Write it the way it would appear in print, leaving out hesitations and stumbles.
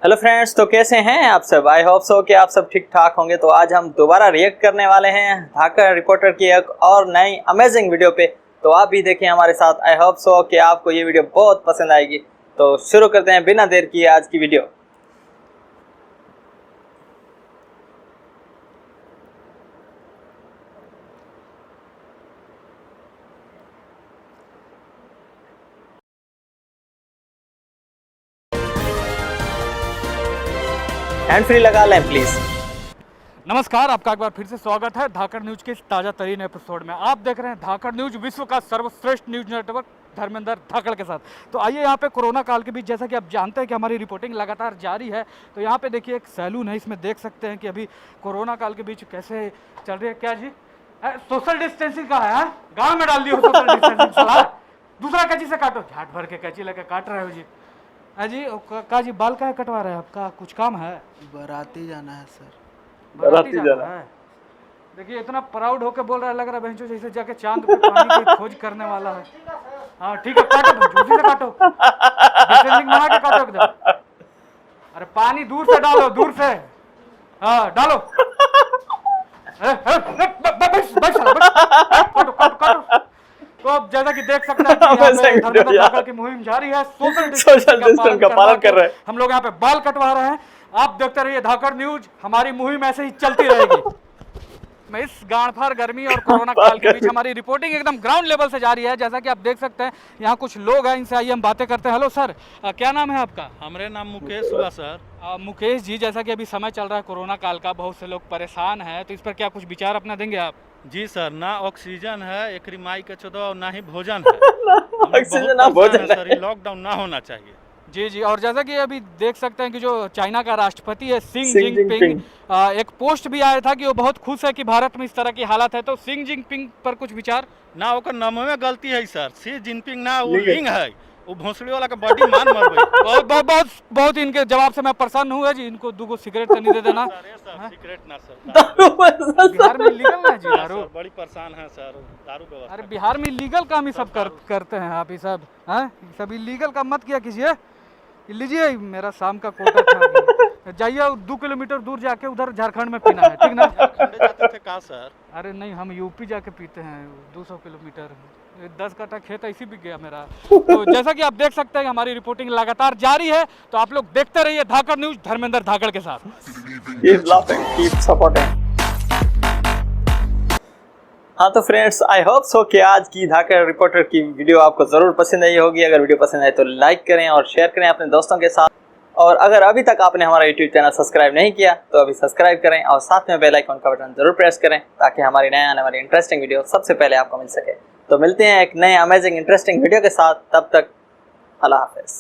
Hello friends, तो कैसे हैं आप सब। आई होप सो कि आप सब ठीक ठाक होंगे। तो आज हम दोबारा रिएक्ट करने वाले हैं धाकड़ रिपोर्टर की एक और नई अमेजिंग वीडियो पे। तो आप भी देखें हमारे साथ। आई होप सो कि आपको ये वीडियो बहुत पसंद आएगी। तो शुरू करते हैं बिना देर किए आज की वीडियो। हैंड फ्री लगा लें प्लीज। नमस्कार, आपका एक बार फिर से स्वागत है धाकड़ न्यूज के इस ताज़ा तरीन एपिसोड में। आप देख रहे हैं धाकड़ न्यूज, विश्व का सर्वश्रेष्ठ न्यूज नेटवर्क धर्मेंद्र धाकड़ के साथ। तो आइए यहाँ पे कोरोना काल के बीच, जैसा कि आप जानते हैं कि हमारी रिपोर्टिंग लगातार जारी है। तो यहाँ पे देखिए एक सैलून है, इसमें देख सकते हैं कि अभी कोरोना काल के बीच कैसे चल रही है। क्या जी सोशल डिस्टेंसिंग का है? गाँव में डाल दिया सोशल डिस्टेंसिंग सलाह। दूसरा कैंची से काटो, झाट भर के कैंची लेके काट रहे हो जी। जी का जी बाल का कटवा रहे हैं? आपका कुछ काम है? बाराती जाना है सर। बाराती जाना है। देखिए इतना प्राउड होके बोल रहा है, लग रहा है बहनचोद जैसे जाके चांद पे पानी की खोज करने वाला है। हाँ ठीक है, काटो बहनचोद, उसी से काटो, डिस्टेंसिंग बना के काटो एकदम। अरे पानी दूर से डालो, दूर से। हाँ डालो। बस काटो काटो काटो। तो अब जैसा कि देख सकते हैं कि यहाँ पे धर्मेंद्र धाकड़ की मुहिम जारी है। सोशल डिस्टेंसिंग का पालन कर रहे हैं। हम लोग यहाँ पे बाल कटवा रहे हैं। आप देखते रहिए धाकड़ न्यूज, हमारी मुहिम ऐसे ही चलती रहेगी। मैं इस गांडफार गर्मी और कोरोना काल के बीच हमारी रिपोर्टिंग एकदम ग्राउंड लेवल से जारी है। जैसा कि आप देख सकते हैं यहाँ कुछ लोग हैं, इनसे आइए हम बातें करते हैं। हेलो सर, क्या नाम है आपका? हमारे नाम मुकेश हुआ सर। मुकेश जी, जैसा कि अभी समय चल रहा है कोरोना काल का, बहुत से लोग परेशान हैं, तो इस पर क्या कुछ विचार अपना देंगे आप? जी सर, ना ऑक्सीजन है एक रिमाई के चौदह और ना ही भोजन है। ऑक्सीजन ना भोजन सर, ये लॉकडाउन ना होना चाहिए। जी जी। और जैसा कि अभी देख सकते हैं कि जो चाइना का राष्ट्रपति है सी जिनपिंग, जिनपिंग, एक पोस्ट भी आया था कि वो बहुत खुश है कि भारत में इस तरह की हालत है। तो सी जिनपिंग पर कुछ विचार? ना ओकर नाम में गलती है सर, सी जिनपिंग ना वो लिंग है, वो भोसड़ी वाला का बॉडी मान मरबई। बहुत बहुत बहुत बहुत इनके जवाब से मैं परेशान हूँ जी। इनको दूगो सिगरेट तो नहीं दे देना। सर सिगरेट ना सर, बिहार में इलीगल ना जी दारू? बड़ी परेशान है सर दारू व्यवस्था। अरे बिहार में इलीगल काम ही सब करते हैं आप, ये सब हैं, सब इलीगल काम मत किया कीजिए। लीजिए मेरा शाम का कोटा था। जाइए 2 किलोमीटर दूर जाके उधर झारखंड में पीना है, ठीक ना? झारखंड जाते थे का सर? अरे नहीं, हम यूपी जाके पीते हैं 200 किलोमीटर। 10 कट्ठा खेत ऐसी बिक गया मेरा। तो जैसा कि आप देख सकते हैं हमारी रिपोर्टिंग लगातार जारी है। तो आप लोग देखते रहिए धाकड़ न्यूज धर्मेंद्र धाकड़ के साथ। हाँ तो फ्रेंड्स, आई होप सो कि आज की धाकड़ रिपोर्टर की वीडियो आपको ज़रूर पसंद आई होगी। अगर वीडियो पसंद आए तो लाइक करें और शेयर करें अपने दोस्तों के साथ। और अगर अभी तक आपने हमारा यूट्यूब चैनल सब्सक्राइब नहीं किया तो अभी सब्सक्राइब करें और साथ में बेल आइकन का बटन जरूर प्रेस करें ताकि हमारी नए आने वाली इंटरेस्टिंग वीडियो सबसे पहले आपको मिल सके। तो मिलते हैं एक नए अमेजिंग इंटरेस्टिंग वीडियो के साथ। तब तक अल्लाह हाफिज़।